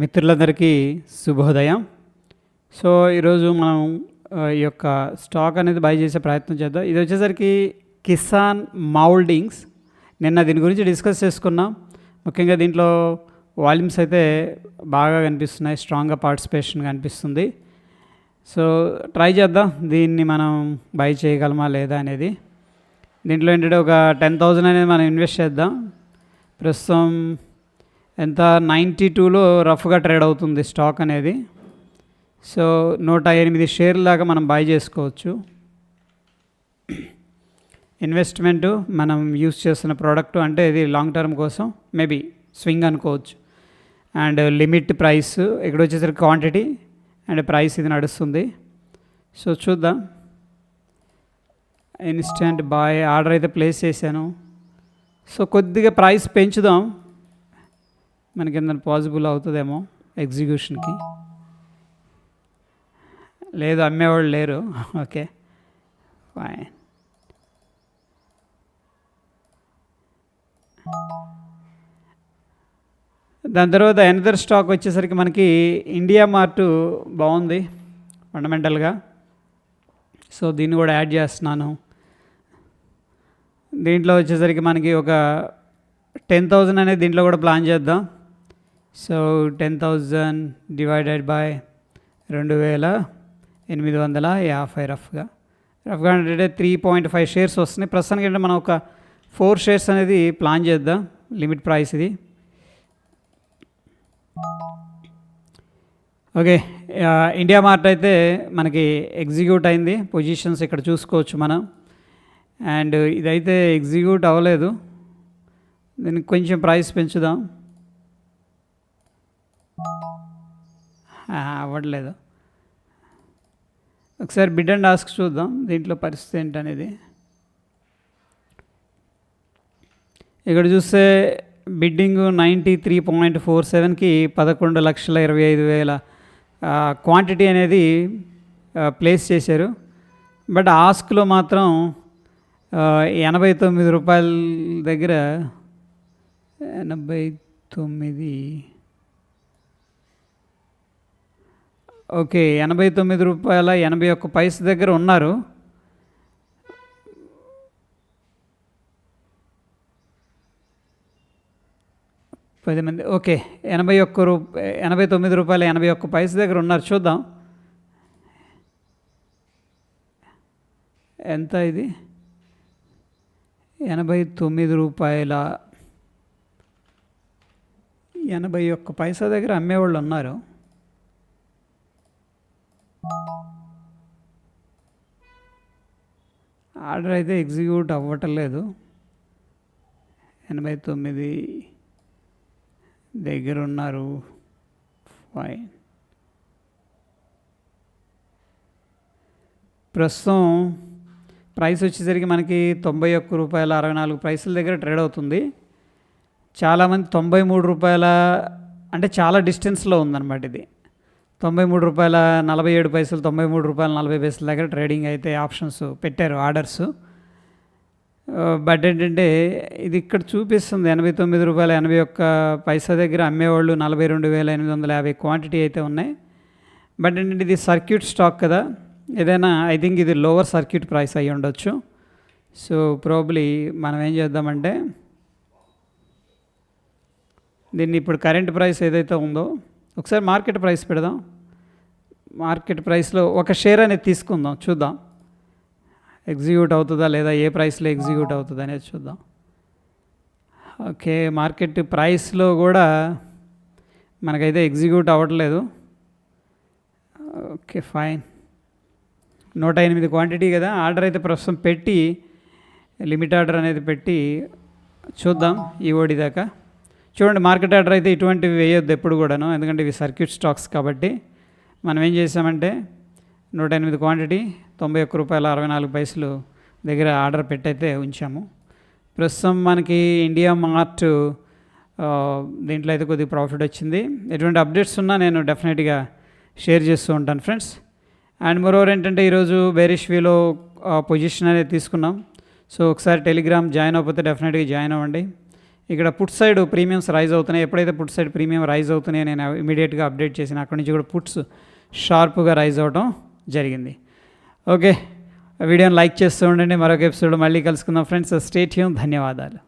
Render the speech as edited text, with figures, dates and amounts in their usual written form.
మిత్రులందరికీ శుభోదయం. సో ఈరోజు మనం ఈ యొక్క స్టాక్ అనేది బై చేసే ప్రయత్నం చేద్దాం. ఇది వచ్చేసరికి కిసాన్ మౌల్డింగ్స్. నిన్న దీని గురించి డిస్కస్ చేసుకున్నాం. ముఖ్యంగా దీంట్లో వాల్యూమ్స్ అయితే బాగా కనిపిస్తున్నాయి, స్ట్రాంగ్గా పార్టిసిపేషన్ కనిపిస్తుంది. సో ట్రై చేద్దాం దీన్ని మనం బై చేయగలమా లేదా అనేది. దీంట్లో ఏంటంటే ఒక 10,000 అనేది మనం ఇన్వెస్ట్ చేద్దాం. ప్రస్తుతం ఎంత 92లో రఫ్గా ట్రేడ్ అవుతుంది స్టాక్ అనేది. సో 108 షేర్ల దాకా మనం బై చేసుకోవచ్చు. ఇన్వెస్ట్మెంటు మనం యూస్ చేస్తున్న ప్రోడక్ట్ అంటే ఇది లాంగ్ టర్మ్ కోసం మేబీ స్వింగ్ అనుకోవచ్చు. అండ్ లిమిట్ ప్రైస్ ఇక్కడ వచ్చేసరికి క్వాంటిటీ అండ్ ప్రైస్ ఇది నడుస్తుంది. సో చూద్దాం. ఇన్స్టెంట్ బాయ్ ఆర్డర్ అయితే ప్లేస్ చేశాను. సో కొద్దిగా ప్రైస్ పెంచుదాం, మనకి ఏదైనా పాసిబుల్ అవుతుందేమో ఎగ్జిక్యూషన్కి. లేదు, అమ్మేవాళ్ళు లేరు. Okay fine. దాని తర్వాత ఎనదర్ స్టాక్ వచ్చేసరికి మనకి ఇండియా మార్ట్ బాగుంది ఫండమెంటల్గా. సో దీన్ని కూడా యాడ్ చేస్తున్నాను. దీంట్లో వచ్చేసరికి మనకి ఒక 10,000 అనేది దీంట్లో కూడా ప్లాన్ చేద్దాం. సో 10,000 డివైడెడ్ బై 2,850 రఫ్గా అంటే 3.5 షేర్స్ వస్తున్నాయి ప్రస్తుతానికి. అంటే మనం ఒక 4 షేర్స్ అనేది ప్లాన్ చేద్దాం. లిమిట్ ప్రైస్ ఇది. ఓకే, ఇండియా మార్ట్ అయితే మనకి ఎగ్జిక్యూట్ అయింది. పొజిషన్స్ ఇక్కడ చూసుకోవచ్చు మనం. అండ్ ఇదైతే ఎగ్జిక్యూట్ అవ్వలేదు, దీనికి కొంచెం ప్రైస్ పెంచుదాం. అవ్వట్లేదు. ఒకసారి బిడ్ అండ్ ఆస్క్ చూద్దాం దీంట్లో పరిస్థితి ఏంటనేది. ఇక్కడ చూస్తే బిడ్డింగ్ 93.47కి 11,25,000 క్వాంటిటీ అనేది ప్లేస్ చేశారు. బట్ ఆస్క్లో మాత్రం 89 రూపాయల దగ్గర 89 ఓకే 89 రూపాయల 81 పైస దగ్గర ఉన్నారు. పది మంది ఓకే 89 రూపాయల 81 పైస దగ్గర ఉన్నారు. చూద్దాం ఎంత ఇది. 89 రూపాయల 81 పైస దగ్గర అమ్మేవాళ్ళు ఉన్నారు. ఆర్డర్ అయితే ఎగ్జిక్యూట్ అవ్వట్లేదు. 89 దగ్గర ఉన్నారు. ఫైన్. ప్రస్తుతం ప్రైస్ వచ్చేసరికి మనకి 91 రూపాయల 64 పైసల దగ్గర ట్రేడ్ అవుతుంది. చాలామంది 93 రూపాయల అంటే చాలా డిస్టెన్స్లో ఉందన్నమాట ఇది. 93 రూపాయల 47 పైసలు 93 రూపాయల 40 పైసల దగ్గర ట్రేడింగ్ అయితే ఆప్షన్స్ పెట్టారు ఆర్డర్స్. బట్ ఏంటంటే ఇది ఇక్కడ చూపిస్తుంది 89 రూపాయల 81 పైసా దగ్గర అమ్మేవాళ్ళు 42,850 క్వాంటిటీ అయితే ఉన్నాయి. బట్ ఏంటంటే ఇది సర్క్యూట్ స్టాక్ కదా, ఏదైనా ఐ థింక్ ఇది లోవర్ సర్క్యూట్ ప్రైస్ అయ్యి ఉండొచ్చు. సో ప్రాబబ్లీ మనం ఏం చేద్దామంటే దీన్ని ఇప్పుడు కరెంట్ ప్రైస్ ఏదైతే ఉందో ఒకసారి మార్కెట్ ప్రైస్ పెడదాం. మార్కెట్ ప్రైస్లో ఒక షేర్ అనేది తీసుకుందాం, చూద్దాం ఎగ్జిక్యూట్ అవుతుందా లేదా, ఏ ప్రైస్లో ఎగ్జిక్యూట్ అవుతుందా అనేది చూద్దాం. ఓకే, మార్కెట్ ప్రైస్లో కూడా మనకైతే ఎగ్జిక్యూట్ అవ్వట్లేదు. Okay fine. 108 క్వాంటిటీ కదా, ఆర్డర్ అయితే ప్రస్తుతం పెట్టి లిమిట్ ఆర్డర్ అనేది పెట్టి చూద్దాం ఈ ఓడి దాకా. చూడండి, మార్కెట్ ఆర్డర్ అయితే ఇటువంటివి వేయొద్దు ఎప్పుడు కూడాను, ఎందుకంటే ఇవి సర్క్యూట్ స్టాక్స్ కాబట్టి. మనం ఏం చేసామంటే 108 క్వాంటిటీ 91 రూపాయల 64 పైసలు దగ్గర ఆర్డర్ పెట్టయితే ఉంచాము. ప్రస్తుతం మనకి ఇండియా మార్ట్ దీంట్లో అయితే కొద్దిగా ప్రాఫిట్ వచ్చింది. ఎటువంటి అప్డేట్స్ ఉన్నా నేను డెఫినెట్గా షేర్ చేస్తూ ఉంటాను ఫ్రెండ్స్. అండ్ మరోవర్ ఏంటంటే ఈరోజు బేరిష్ వ్యూలో పొజిషన్ అనేది తీసుకున్నాం. సో ఒకసారి టెలిగ్రామ్ జాయిన్ అవ్వకపోతే డెఫినెట్గా జాయిన్ అవ్వండి. ఇక్కడ పుట్ సైడ్ ప్రీమియమ్స్ రైజ్ అవుతున్నాయి. ఎప్పుడైతే పుట్ సైడ్ ప్రీమియం రైజ్ అవుతున్నాయో నేను ఇమీడియట్గా అప్డేట్ చేసిన అక్కడి నుంచి కూడా పుట్స్ షార్ప్గా రైజ్ అవడం జరిగింది. ఓకే, వీడియోని లైక్ చేస్తూ ఉండండి. మరొక ఎపిసోడ్ మళ్ళీ కలుసుకుందాం ఫ్రెండ్స్. Stay tune. ధన్యవాదాలు.